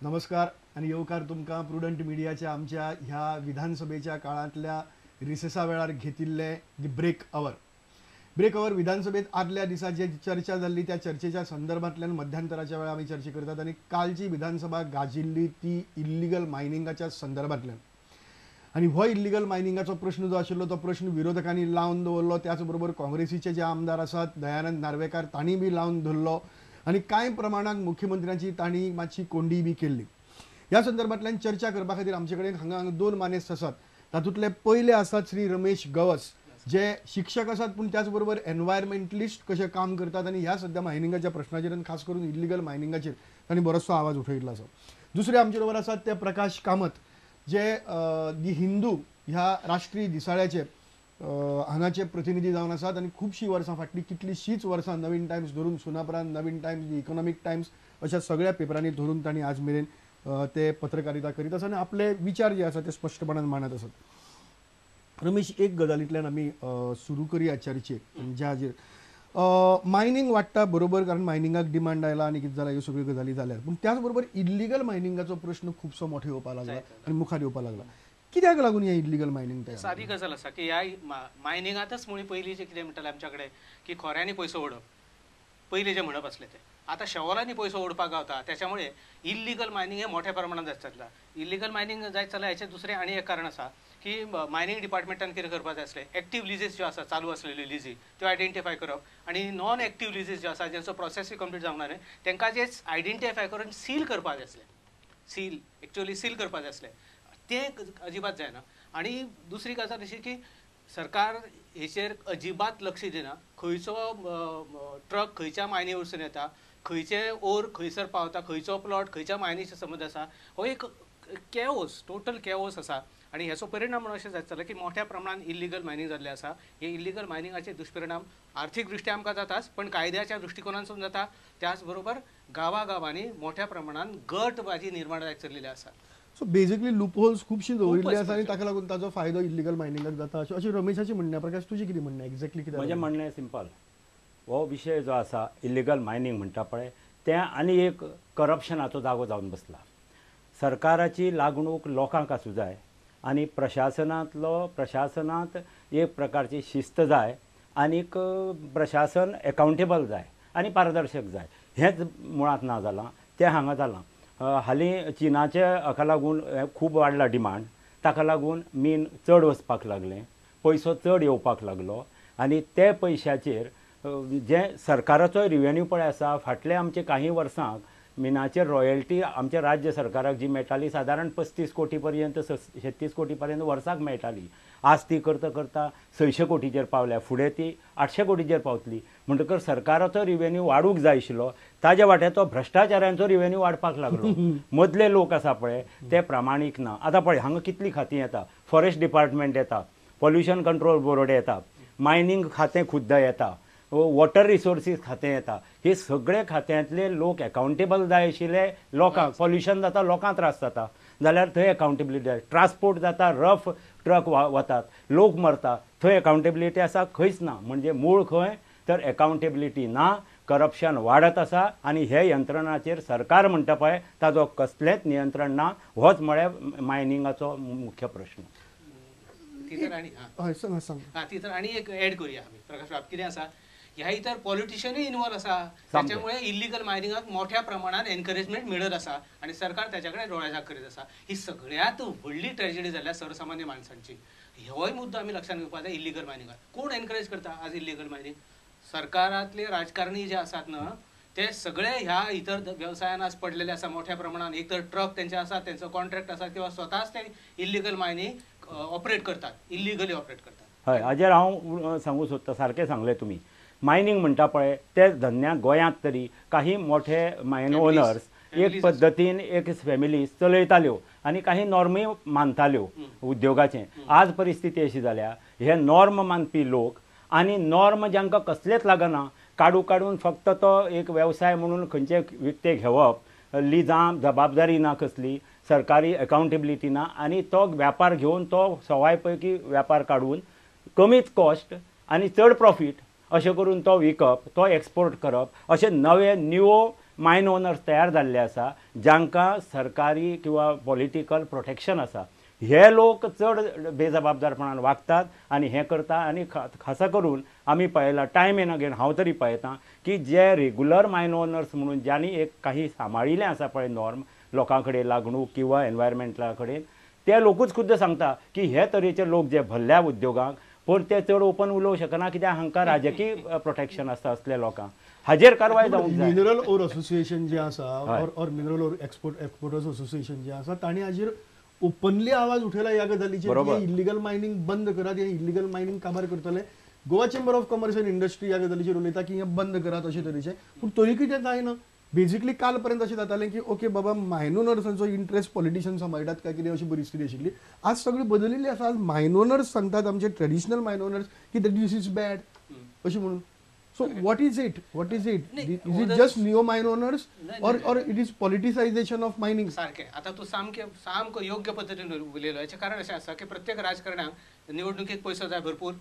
नमस्कार आणि येवकार तुमका प्रुडंट मिडियाच्या आमच्या ह्या विधानसभेच्या काळातल्या रिसेसा वेळार घेतिल्ले दी ब्रेक अवर विधानसभेत आदल्या दिसा जी चर्चा झाली त्या चर्चेच्या संदर्भातल्यान मध्यंतराच्या वेळा आम्ही चर्चा करतात आणि कालची विधानसभा गाजिल्ली ती इल्लिगल मायनिंगाच्या संदर्भातल्यान आणि हो इल्लिगल मायनिंगाचो प्रश्न जो आशिल्लो तो प्रश्न विरोधकांनी लावन दवरलो त्याचबरोबर काँग्रेसीचे जे आमदार आसात दयानंद नार्वेकार तांणी बी लावन धरलो आणि कांय प्रमाणात मुख्यमंत्र्यांची तांणी मातशी कोंडी बी केल्ली। ह्या संदर्भातल्यान चर्चा करपा खातीर आमचे कडेन हांगा दोन मानेस्त आसात। तातूंतले पयले आसात श्री रमेश गवस जे शिक्षक आसात पूण त्याचबरोबर एनवायरमेंटलिस्ट कशें काम करतात आणि ह्या सध्या मायनिंगाच्या प्रश्नाचेर आनी खास करून इल्लिगल मायनिंगाचेर तांणी बरोचसो आवाज उठयल्लो आसा। दुसरे आमचे बरोबर आसात ते प्रकाश कामत जे दी हिंदू ह्या राष्ट्रीय दिसाळ्याचे हांगाचे प्रतिनिधी जावन आसात आणि खूबशीं वर्सां फाटलीं कितलींशींच वर्सां नवीन टायम्स धरून सुनापरान्त नवीन टायम्स दी इकॉनॉमिक टायम्स अशा सगळ्या पेपरांनी धरून तांणी आज मेरेन ते पत्रकारिता करीत आसात आणि आपले विचार जे आसा ते स्पश्टपणान मांडत आसात। रमेश, एक गजालींतल्यान आमी सुरू करुया चर्चेक ज्या हाजेर मायनिंग वाडटा बरोबर, कारण मायनिंगाक डिमांड आयला आणि कितें जालां ह्यो सगळ्यो गजाली जाल्यात, पूण त्याच बरोबर इल्लिगल मायनिंगाचो प्रश्न खूबसो मोठो येवपाक लागला आणि मुखार येवपाक लागला। कित्याक लागून हे इल्लिगल मायनिंग तयार? सादी गजाल आसा की ह्या मायनिंगातच मुळी पयलीं जे कितें म्हणटाले आमच्या कडेन की खोऱ्यांनी पयसो ओडप, पयलीं जे म्हणप आसलें ते आतां शेवलांनी पयसो ओडपाक गावता, त्याच्यामुळे इल्लिगल मायनिंग हे मोठ्या प्रमाणात जायत चल्लां। इल्लिगल मायनिंग जायत चल्लां हेचें दुसरें आनी एक कारण आसा की मायनिंग डिपार्टमेंटान कितें करपाक जाय आसलें, एक्टीव लिजीस ज्यो आसा चालू आसलेल्यो लिजी त्यो आयडेंटिफाय करप आणि नॉन एक्टीव लिजीस ज्यो आसा ज्यांचो प्रोसेसूय कंप्लीट जावंक ना न्हय तांकां जे आयडेंटिफाय करून सील करपाक जाय आसलें, एक्चुअली सील करपाक जाय आसलें, तें अजिबात जायना। आणि दुसरी गजाल अशी की सरकार हेचेर अजिबात लक्ष दिना, खंयचो ट्रक खंयच्या मायनी वरसून येता, खंयचे ओर खंयसर पावता, खंयचो प्लॉट खंयच्या मायनीचे संबंद आसा, हो एक कॅओस, टोटल कॅओस आसा। आणि हेचो परिणाम म्हणून अशें जायत चल्ला की मोठ्या प्रमाणात इल्लिगल मायनिंग जाल्लें आसा। हे इल्लिगल मायनिंगाचे दुश्परिणाम आर्थीक दृश्ट्या आमकां जाताच, पण कायद्याच्या दृश्टिकोनांतून जाता, त्याच बरोबर गांवागांवांनी मोठ्या प्रमाणात गटबाजी निर्माण जायत चल्लेली आसा। सो बेसिकली लूप होल्स खूबशीं दवरिल्ली आसा आणि ताका लागून ताजो फायदो इल्लिगल मायनिंगाक जाता अशें रमेशाचें म्हणणें। प्रकाश, तुजें कितें म्हणणें एक्झॅक्टली कितें? म्हजें म्हणणें सिंपल, हो विशय जो आसा इल्लिगल मायनिंग म्हणटा पळय तें आनी एक करप्शनाचो जागो जावन बसला। सरकाराची लागणूक लोकांक आसूं जाय आनी प्रशासनांत एक प्रकारची शिस्त जाय आनीक प्रशासन एकावंटेबल जाय आनी पारदर्शक जाय, हेंच मुळांत ना जालां, तें हांगा जालां। हालीं चीनाचे हाका लागून खूब वाडला डिमांड, ताका लागून मीन चड वचपाक लागलें, पयसो चड येवपाक लागलो आनी ते पयशाचेर जे सरकाराचो रिवेन्यू पळय आसा फाटले आमचे काही वर्सांक मिनाचेर रॉयल्टी आमच्या राज्य सरकाराक जी मेळटाली सादारण 35 कोटी पर्यंत 36 कोटी पर्यंत वर्साक मेळटाली, आज ती करता करता 600 कोटीचेर पावल्या, फुडें ती 800 कोटीचेर पावतली। म्हणटकच सरकाराचो रिवेन्यू वाडूंक जाय आशिल्लो, ताज्या वाट्याचो भ्रश्टाचारांचो रिवेन्यू वाडपाक लागलो। मदले लोक आसा पळय ते प्रामाणीक ना। आतां पळय हांगा कितलीं खातीं येता, फॉरेस्ट डिपार्टमेंट येता, पॉल्युशन कंट्रोल बोर्ड येता, मायनिंग खातें खुद्द येता, वॉटर रिसोर्सीस खातें येता, हे सगळे खात्यांतले लोक एकावंटेबल जाय आशिल्ले लोकांक। पॉल्युशन जाता, लोकांक त्रास जाता जाल्यार थंय एकावंटेबिलिटी जाय। ट्रान्सपोर्ट जाता, रफ ट्रक वतात, लोक मरता, थंय एकावंटेबिलिटी आसा, खंयच ना। म्हणजे मूळ खंय तर एकावंटेबिलिटी ना, करप्शन वाडत आसा आणि हे यंत्रणाचेर सरकार म्हणटा पळय ताजो कसलेंच नियंत्रण ना। होच म्हळ्यार मायनिंगाचो मुख्य प्रश्न। ती तर आनी एक एड करूया आमी प्रकाश बाब, कितें आसा ह्या इतर पॉलिटिशियनूय इन्वॉल्व आसा, त्याच्यामुळे इल्लिगल मायनिंगाक मोठ्या प्रमाणात एनकरेजमेंट मिळत आसा आणि सरकार त्याच्याकडे डोळ्याझाक करीत आसा। ही सगळ्यात व्हडली ट्रॅजेडी जाल्या सर्वसामान्य माणसांची। होय मुद्दो आमी लक्षात घेवपाक जाय। इल्लिगल मायनिंगाक कोण एनकरेज करता आज इल्लिगल मायनिंग? सरकारातले राजकारणी जे आसात ना ते सगळे ह्या इतर व्यवसायान आज पडलेले आसा मोठ्या प्रमाणात। एक तर ट्रक त्यांचे आसा, त्यांचो कॉन्ट्रॅक्ट आसा, किंवा स्वताच ते इल्लिगल मायनिंग ऑपरेट करतात, इल्लिगली ऑपरेट करतात। हय, हाजेर हांव सांगूं सोदतां, सारकें सांगलें तुमी। मायनिंग म्हणटा पळय ते धंद्याक गोंयांत तरी काही मोठे मायन ओनर्स एक पद्दतीन एक फॅमिली चलयताल्यो आनी काही नॉर्मी मानताल्यो उद्योगाचें। आज परिस्थिती अशी जाल्या हे नॉर्म मानपी लोक आनी नॉर्म जांकां कसलेच लागना काडून फक्त तो एक वेवसाय म्हणून खंयचे विकते घेवप, लिजां जबाबदारी ना कसली, सरकारी अकाउंटेबिलिटी ना आनी तो व्यापार घेवन तो सवाय पैकी व्यापार काडून कमीच कॉस्ट आनी चड प्रॉफीट अशें करून तो विकप, तो एक्सपोर्ट करप, अशे नवे न्यू मायन ओनर्स तयार जाल्ले आसा जांकां सरकारी किंवा पॉलिटिकल प्रोटेक्शन आसा. हे लोक चड बेजबाबदारपणान वागतात आनी हें करता. आनी खासा करून आमी पळयलां टायम एन अगेन हांव तरी पळयतां की जे रेगुलर मायन ओनर्स म्हणून ज्यांनी एक काही सांबाळिल्लें आसा पळय नॉर्म लोकां कडेन लागणूक किंवा एनवायरमेंटला कडेन ते लोकूच खुद्द सांगता की हे तरेचे लोक जे भरल्या उद्योगांक पूण ते चड ओपन उलोवंक शकना कित्याक हांकां राजकीय प्रोटेक्शन आसता असल्या लोकांक. हाजेर कारवाय जावंक जाय. मिनरल ओर असोसिएशन जे आसा और मिनरल ओर एक्सपोर्टर्स असोसिएशन जे आसा तांणी हाजेर ओपनली आवाज उठयला ह्या गजालीचेर इल्लीगल मायनिंग बंद करात, हे इल्लीगल मायनिंग काबार करतले. Goa chamber of commerce and industry ह्या गजालीचेर उलयता की हें बंद करात अशे तरेचे. पूण तरी कितें जायना. बेजिकली काल पर्यंत अशें जातालें की ओके बाबा मायनोनर्सांचो इंट्रस्ट पॉलिटिशियन सांबाळटात काय कितें अशी परिस्थिती आशिल्ली. आज सगळी बदलिल्ली आसा. आज मायनोनर्स सांगतात आमचे ट्रेडिशनल मायनोनर्स की दीस इज बॅड अशी म्हणून. So what is it? Is it just neo mine owners or it is politicization of mining? सारखे. आता तू सामको योग्य पद्धतीने उलयलो. याचे कारण अशें आसा की प्रत्येक राजकारण्याक निवडणुकीक पयसो जाय भरपूर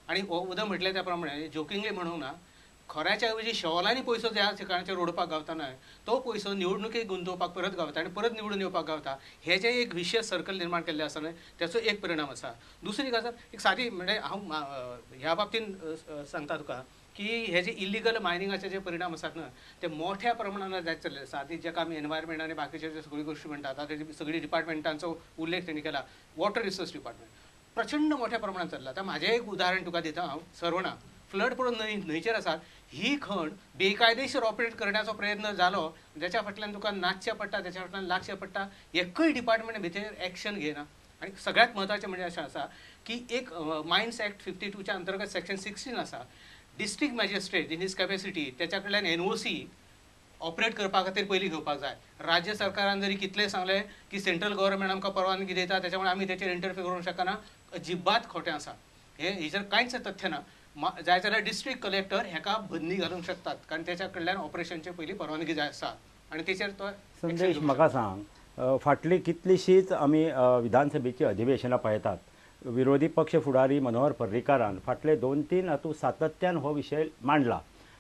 आणि उदक म्हटले त्या प्रमाणे जोकिंगली म्हणूंक ना खऱ्याच्या ऐवजी शॉलांनी पयसो ज्या ठिकाणाचेर ओडपाक गावता न्हय तो पयसो निवडणुकेक गुंतोवपाक परत गावता आणि परत निवडून येवपाक गावता. हे जे एक विशेष सर्कल निर्माण केल्लें आसा न्हय त्याचो एक परिणाम आसा. दुसरी गजाल एक सादी म्हणजे हांव ह्या बाबतीन सांगता तुका की हे जे इल्लीगल मायनिंगाचे जे परिणाम आसात ना ते मोठ्या प्रमाणात जायत चल्ले आसा. आदी जेका आमी एनवायरमेंट आनी बाकीचे जे सगळी गोष्टी म्हणटात आता सगळी डिपार्टमेंटांचो उल्लेख तेणी केला. वॉटर रिसोर्स डिपार्टमेंट प्रचंड मोठ्या प्रमाणात चल्ला. आता म्हाजें एक उदाहरण तुका दिता हांव. सरवणा फ्लड पडून न्हंयचेर आसात ही खण बेकायदेशीर ऑपरेट करण्याचो प्रयत्न जालो ज्याच्या फाटल्यान तुका नाचचें पडटा त्याच्या फाटल्यान लागचें पडटा. एकूय डिपार्टमेंट भितर एक्शन घेना. आणि सगळ्यात म्हत्वाचें म्हणजे अशें आसा की एक मायन्स ॲक्ट 52च्या अंतर्गत सेक्शन 16 आसा. District magistrate in his capacity त्याच्या कडल्यान एनओसी ऑपरेट करपा खातीर पयलीं घेवपाक जाय. राज्य सरकारान जरी कितलें सांगलें की सेंट्रल गव्हर्नमेंट आमकां परवानगी दिता त्याच्यामुळे आमी तेचेर इंटरफियर करूंक शकना अजिबात खोटें आसा. हेचेर कांयच तथ्य ना. जाय जाल्यार डिस्ट्रिक्ट कलेक्टर हेका बंदी घालूंक शकतात कारण त्याच्या कडल्यान ऑपरेशनचे पयलीं परवानगी जाय आसा आणि तेचेर तो संदेश म्हाका सांग फाटली कितलीशींच आमी विधानसभेची अधिवेशनां पळयतात. विरोधी पक्ष फुडारी मनोहर पर्रीकारान फाटले 2-3 हातूंत सातत्यान हो विशय मांडला.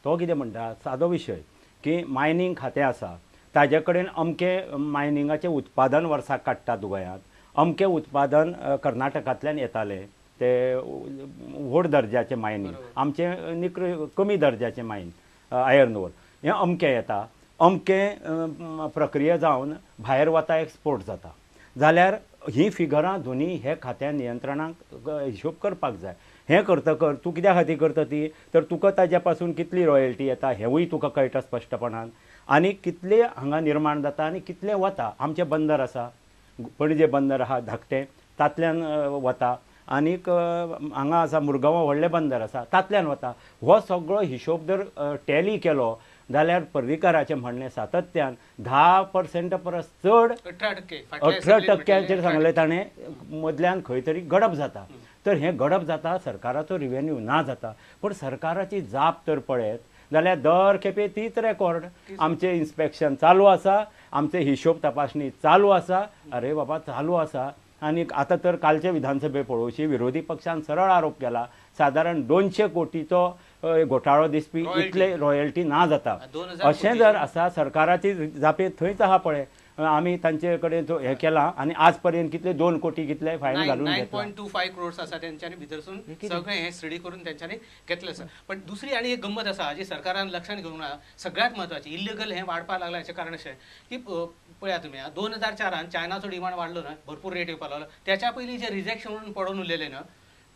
तो कितें म्हणटा सादो विशय की मायनींग खातें आसा ताजे कडेन अमकें मायनिंगाचें उत्पादन वर्साक काडटात गोंयांत. अमकें उत्पादन कर्नाटकांतल्यान येतालें ते व्हड दर्ज्याचें मायनींग आमचें कमी दर्ज्याचें मायन आयर्न ओर हें अमकें येता. अमकें प्रक्रिया जावन भायर वता एक्सपोर्ट जाता जाल्यार ही फिगरां दोनी हे खात्या नियंत्रणाक हिशोब करपाक जाय. हें करतकर तूं कित्या खातीर करता ती तर तुका ताज्या पासून कितली रॉयल्टी येता हेंवूय तुका कळटा स्पश्टपणान आनी कितले हांगा निर्माण जाता आनी कितलें वता. आमचें बंदर आसा पणजे बंदर आहा धाकटें तातल्यान वता आनीक हांगा आसा मुरगांवां व्हडलें बंदर आसा तातल्यान वता. हो सगळो हिशोब जर टॅली केलो जाल्यार पर्रीकाराचें म्हणणें सातत्यान 10% परस चड 18% सांगलें ताणें मदल्यान खंय तरी गडप जाता. तर हें गडप जाता सरकाराचो रिवेन्यू ना जाता. पूण सरकाराची जाप तर पळयत जाल्यार दर खेपे तीच रेकॉर्ड आमचें इन्स्पेक्शन चालू आसा आमचे हिशोब तपासणी चालू आसा. अरे बाबा चालू आसा. आनी आतां तर कालचे विधानसभे पळोवची विरोधी पक्षान सरळ आरोप केला सादारण 200 कोटीचो घोटाळो दिसपी इतले रॉयल्टी ना जाता. अशें जर आसा सरकाराची जापे थंयच आहा पळय आमी तांचे कडेन जो हें केला आनी आज पर्यंत कितले 2 कोटी कितले फायन घालून 9.25 crores आसा तेंच्यांनी भितरसून सगळें हें स्टडी करून तेंच्यांनी घेतलें आसा. पण दुसरी आनी एक गंमत आसा जी सरकारान लक्षांत घेवंक ना सगळ्यात म्हत्वाची इल्लिगल हें वाडपाक लागलां हेचें कारण अशें की पळया तुमी 2004 चायनाचो डिमांड वाडलो न्हय भरपूर रेट येवपाक लागलो. त्याच्या पयलीं जे रिजेक्शन म्हणून पडून उरलेले न्हय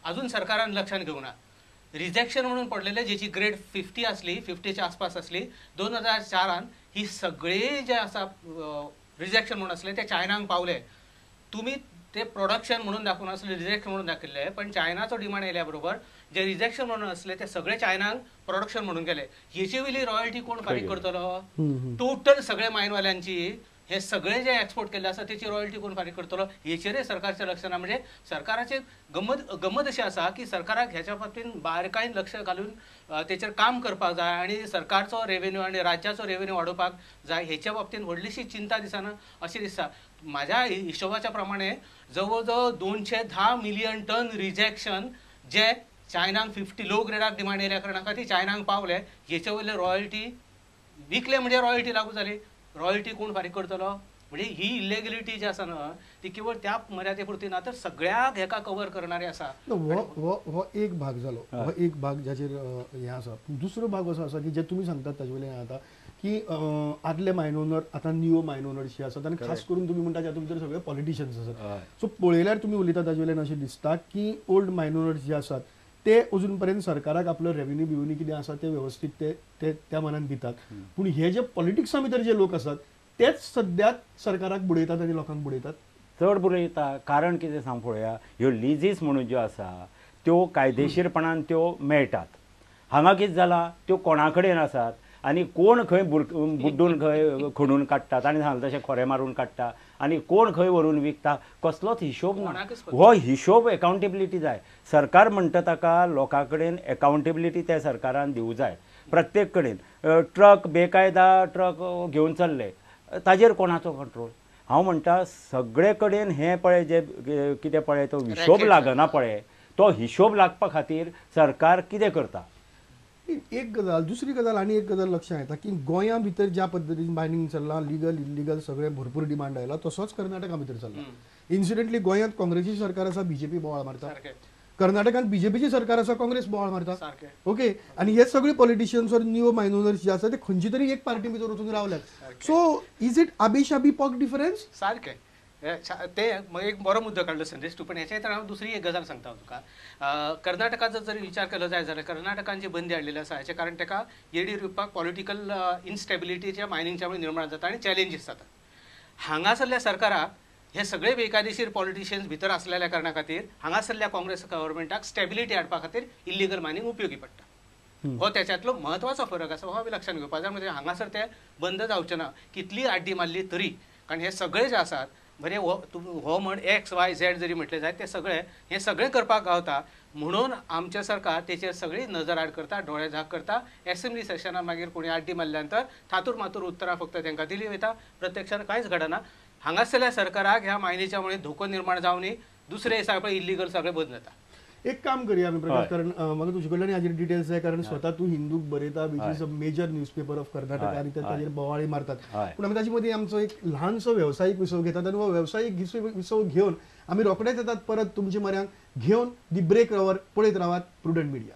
अजून सरकारान लक्षांत घेवंक ना. रिजेक्शन म्हणून पडलेले जेची ग्रेड 50 आसली 50च्या आसपास आसली 2004 ही सगळे जे आसा रिजेक्शन म्हणून आसले ते चायनाक पावले. तुमी ते प्रोडक्शन म्हणून दाखवून आसले रिजेक्शन म्हणून दाखयले पण चायनाचो डिमांड येयल्या बरोबर जे रिजेक्शन म्हणून आसले ते सगळे चायनाक प्रोडक्शन म्हणून केले. हेची वयली रॉयल्टी कोण फारीक करतलो टोटल सगळे मायनवाल्यांची हे सगळे जे एक्सपोर्ट केले आसा तेची रॉयल्टी कोण फारीक करतलो हेचेरय सरकारचें लक्ष ना. म्हणजे सरकाराचे गंमत अशी आसा की सरकाराक ह्याच्या बाबतीन बारकायेन लक्ष घालून तेचेर काम करपाक जाय आणि सरकारचो रेवेन्यू आणि राज्याचो रेवेन्यू वाडोवपाक जाय हेच्या बाबतीन व्हडलीशी चिंता दिसना अशें दिसता. म्हाज्या हिशोबाच्या प्रमाणे जवळ जवळ 210 मिलियन टन रिजेक्शन जे चायनाक 50 लो ग्रेडाक डिमांड येयल्या कारणान खातीर चायनाक पावले हेचे वयले रॉयल्टी विकले म्हणजे रॉयल्टी लागू जाली. रॉयल्टी कोण फारीक करतलो? म्हणजे ही इलिगॅलिटी जी आसा ना ती केवळ त्या मर्यादे पुरती ना तर सगळ्याक हेका कव्हर करणारी आसा. हो एक भाग जालो, हो एक भाग ज्याचेर हे आसा. दुसरो भाग असो आसा की जे तुम्ही सांगतात ताजे वयल्यान आता की आदले मायनोनर आतां नियो मायनोनर्स जे आसात आनी खास करून तुम्ही म्हणटा जातून भितर सगळे पॉलिटिशियन्स आसात. सो पळयल्यार तुम्ही उलयता ताजे वयल्यान अशें दिसता की ओल्ड मायनोनर्स जे आसात ते अजून पर्यंत सरकाराक आपलो रेव्हेन्यू बिव्हेन्यू कितें आसा ते व्यवस्थीत ते त्या मनान दितात. पूण हे जे पॉलिटिक्सा भितर जे लोक आसात तेच सद्याक सरकाराक बुडयतात आनी लोकांक बुडयतात. चड बुरयता. कारण कितें सांग पळोवया, ह्यो लिजीस म्हणून ज्यो आसा त्यो कायदेशीरपणान त्यो मेळटात. हांगा कितें जाला, त्यो कोणा कडेन आसात आनी कोण खंय बुड्डून खंय खणून काडटात आनी सांगलें तशें खोरें मारून काडटा आनी कोण खंय व्हरून विकता कसलोच हिशोब ना. हो हिशोब एकावंटेबिलिटी जाय. सरकार म्हणटा ताका लोकां कडेन एकावंटेबिलिटी त्या सरकारान दिवूं जाय. प्रत्येक कडेन ट्रक बेकायदा ट्रक घेवन चल्ले ताजेर कोणाचो कंट्रोल? हांव म्हणटा सगळे कडेन हें पळय जे कितें पळय तो हिशोब लागना पळय तो हिशोब लागपा खातीर सरकार कितें करता? एक गजाल. दुसरी गजाल आनी एक गजाल लक्षांत येता की गोंया भितर ज्या पद्दतीन मायनिंग चल्लां लिगल इलिगल सगळे भरपूर डिमांड आयला तसोच कर्नाटका भितर चल्ला. इन्सिडेंटली गोंयांत काँग्रेसीचें सरकार आसा बीजेपी बोवाळ मारता. कर्नाटकांत बीजेपीची सरकार आसा काँग्रेस बोवाळ मारता. ओके. आनी हे सगळे पॉलिटिशियन्स और नियो मायनोनर्स जे आसा ते खंयची तरी एक पार्टी भितर वचून रावल्यात. सो इज इट आबिशाबी पॉक डिफरन्स? सारकें. ते एक बरो मुद्दो काडलो संदेश तूं. पण हेच्या तर हांव दुसरी एक गजाल सांगता तुका. कर्नाटकाचो जर विचार केलो जाय जाल्यार कर्नाटकान जी बंदी हाडलेली आसा हाचे कारण ताका येडियुरप्पाक पॉलिटिकल इन्स्टेबिलिटीच्या मायनिंगच्या मुळे निर्माण जाता आनी चॅलेंजीस जाता. हांगासरल्या सरकाराक हे सगळे बेकायदेशीर पॉलिटिशियन्स भितर आसलेल्या कारणा खातीर हांगासरल्या काँग्रेस गव्हर्मेंटाक स्टेबिलिटी हाडपा खातीर इलिगल मायनिंग उपयोगी पडटा. हो त्याच्यातलो म्हत्वाचो फरक आसा. हो आमी लक्षांत घेवपाक जाय. म्हणजे हांगासर ते बंद जावचे ना कितली आड्डी मारली तरी. कारण हे सगळे जे आसात बरे हो म्हण एक्स वाय झेड जरी म्हटले जायत ते सगळे हे सगळे करपाक गावता. म्हणून आमचे सरकार तेचेर सगळी नजर आड करता, डोळे झाक करता. असेंब्ली सेशनान मागीर कोणी आड्डी मारल्यानंतर थातूर मातूर उतरां फक्त तांकां दिली वयता. प्रत्यक्षान कांयच घडना. हांगासरल्या सरकाराक ह्या मायनीच्या मुळे धोको निर्माण जावं न्ही. दुसरे हिसाब पळय इलिगल सगळें बंद जाता. एक काम करूया आमी प्रकाश, कारण म्हाका तुजे कडल्यान हाजेर डिटेल्स जाय. कारण स्वता तू हिंदूक बरयता, which is a major newspaper of Karnataka आनी ते ताजेर बोवाळी मारतात. पूण आमी ताजे मदीं आमचो एक ल्हानसो वेवसायीक विसव घेतात आनी हो वेवसायीक विसव घेवन आमी रोखडेच येतात परत तुमचे म्हऱ्यांत घेवन दी ब्रेक अवर. पळयत रावात प्रुडंट मिडिया.